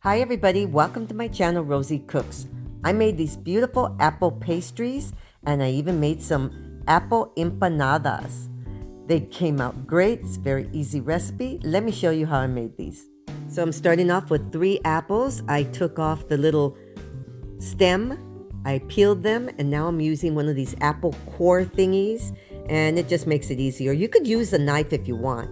Hi everybody, welcome to my channel Rosie Cooks. I made these beautiful apple pastries and I even made some apple empanadas. They came out great, it's a very easy recipe. Let me show you how I made these. So I'm starting off with 3 apples. I took off the little stem, I peeled them, and now I'm using one of these apple core thingies and it just makes it easier. You could use a knife if you want.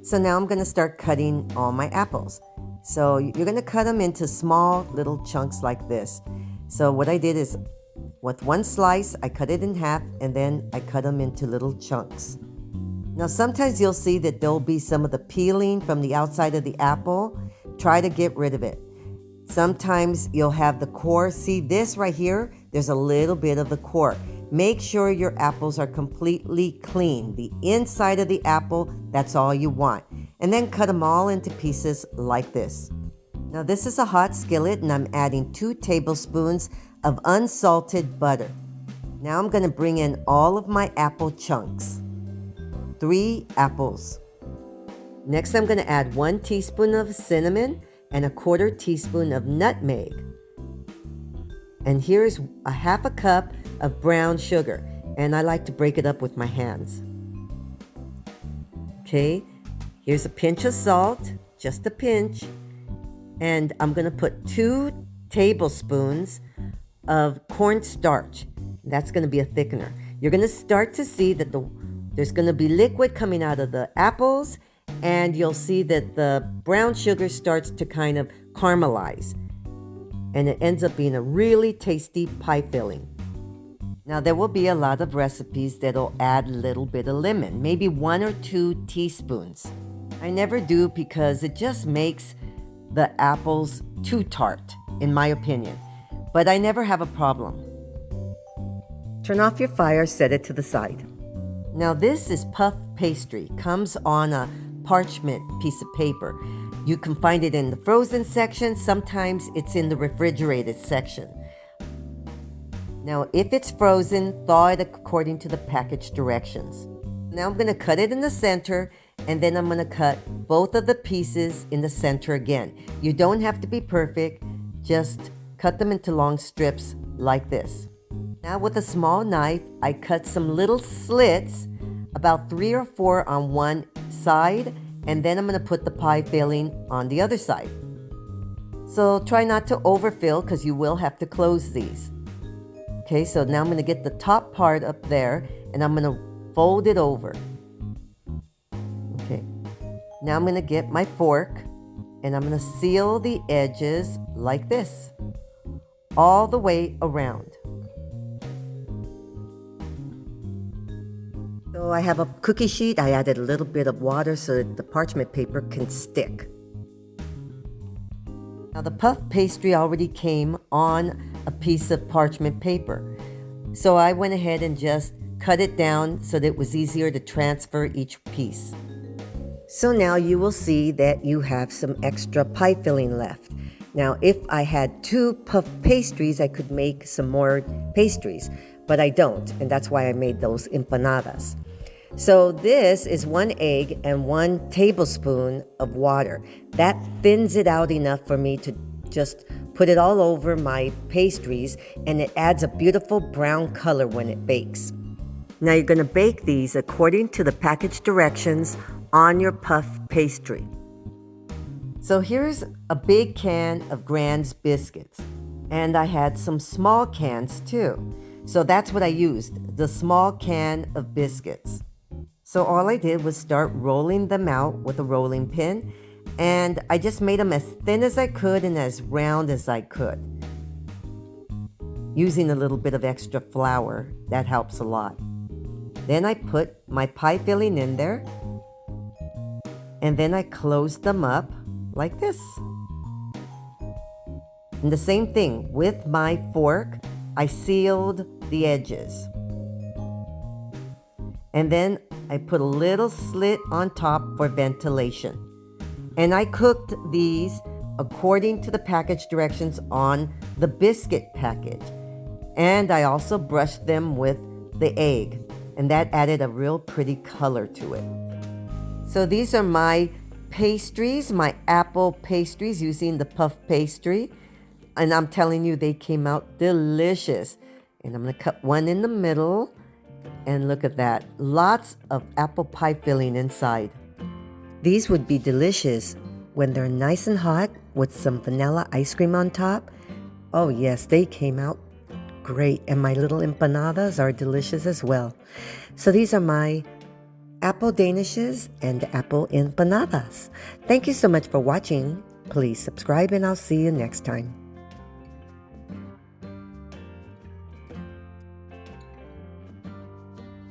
So now I'm going to start cutting all my apples. So you're going to cut them into small little chunks like this. So what I did is with one slice, I cut it in half and then I cut them into little chunks. Now sometimes you'll see that there'll be some of the peeling from the outside of the apple. Try to get rid of it. Sometimes you'll have the core. See this right here? There's a little bit of the core. Make sure your apples are completely clean. The inside of the apple, that's all you want. And then cut them all into pieces like this. Now this is a hot skillet and I'm adding 2 tablespoons of unsalted butter. Now I'm going to bring in all of my apple chunks. 3 apples. Next I'm going to add 1 teaspoon of cinnamon and a 1/4 teaspoon of nutmeg. And here's a 1/2 cup of brown sugar, and I like to break it up with my hands. Okay, here's a pinch of salt, just a pinch, and I'm going to put 2 tablespoons of cornstarch. That's going to be a thickener. You're going to start to see that there's going to be liquid coming out of the apples, and you'll see that the brown sugar starts to kind of caramelize, and it ends up being a really tasty pie filling. Now there will be a lot of recipes that'll add a little bit of lemon, maybe 1 or 2 teaspoons. I never do because it just makes the apples too tart, in my opinion. But I never have a problem. Turn off your fire, set it to the side. Now this is puff pastry, comes on a parchment piece of paper. You can find it in the frozen section, sometimes it's in the refrigerated section. Now, if it's frozen, thaw it according to the package directions. Now I'm going to cut it in the center, and then I'm going to cut both of the pieces in the center again. You don't have to be perfect, just cut them into long strips like this. Now with a small knife, I cut some little slits, about 3 or 4 on one side, and then I'm going to put the pie filling on the other side. So try not to overfill because you will have to close these. Okay, so now I'm going to get the top part up there and I'm going to fold it over. Okay, now I'm going to get my fork and I'm going to seal the edges like this, all the way around. So I have a cookie sheet. I added a little bit of water so that the parchment paper can stick. Now the puff pastry already came on a piece of parchment paper. So I went ahead and just cut it down so that it was easier to transfer each piece. So now you will see that you have some extra pie filling left. Now if I had 2 puff pastries, I could make some more pastries, but I don't, and that's why I made those empanadas. So this is 1 egg and 1 tablespoon of water. That thins it out enough for me to just put it all over my pastries, and it adds a beautiful brown color when it bakes. Now you're going to bake these according to the package directions on your puff pastry. So here's a big can of Grand's biscuits, and I had some small cans too. So that's what I used, the small can of biscuits. So all I did was start rolling them out with a rolling pin, and I just made them as thin as I could and as round as I could. Using a little bit of extra flour, that helps a lot. Then I put my pie filling in there, and then I closed them up like this. And the same thing with my fork, I sealed the edges. And then I put a little slit on top for ventilation. And I cooked these according to the package directions on the biscuit package. And I also brushed them with the egg, and that added a real pretty color to it. So these are my pastries, my apple pastries using the puff pastry. And I'm telling you, they came out delicious. And I'm going to cut one in the middle. And look at that. Lots of apple pie filling inside. These would be delicious when they're nice and hot with some vanilla ice cream on top. Oh yes, they came out great. And my little empanadas are delicious as well. So these are my apple danishes and apple empanadas. Thank you so much for watching. Please subscribe and I'll see you next time.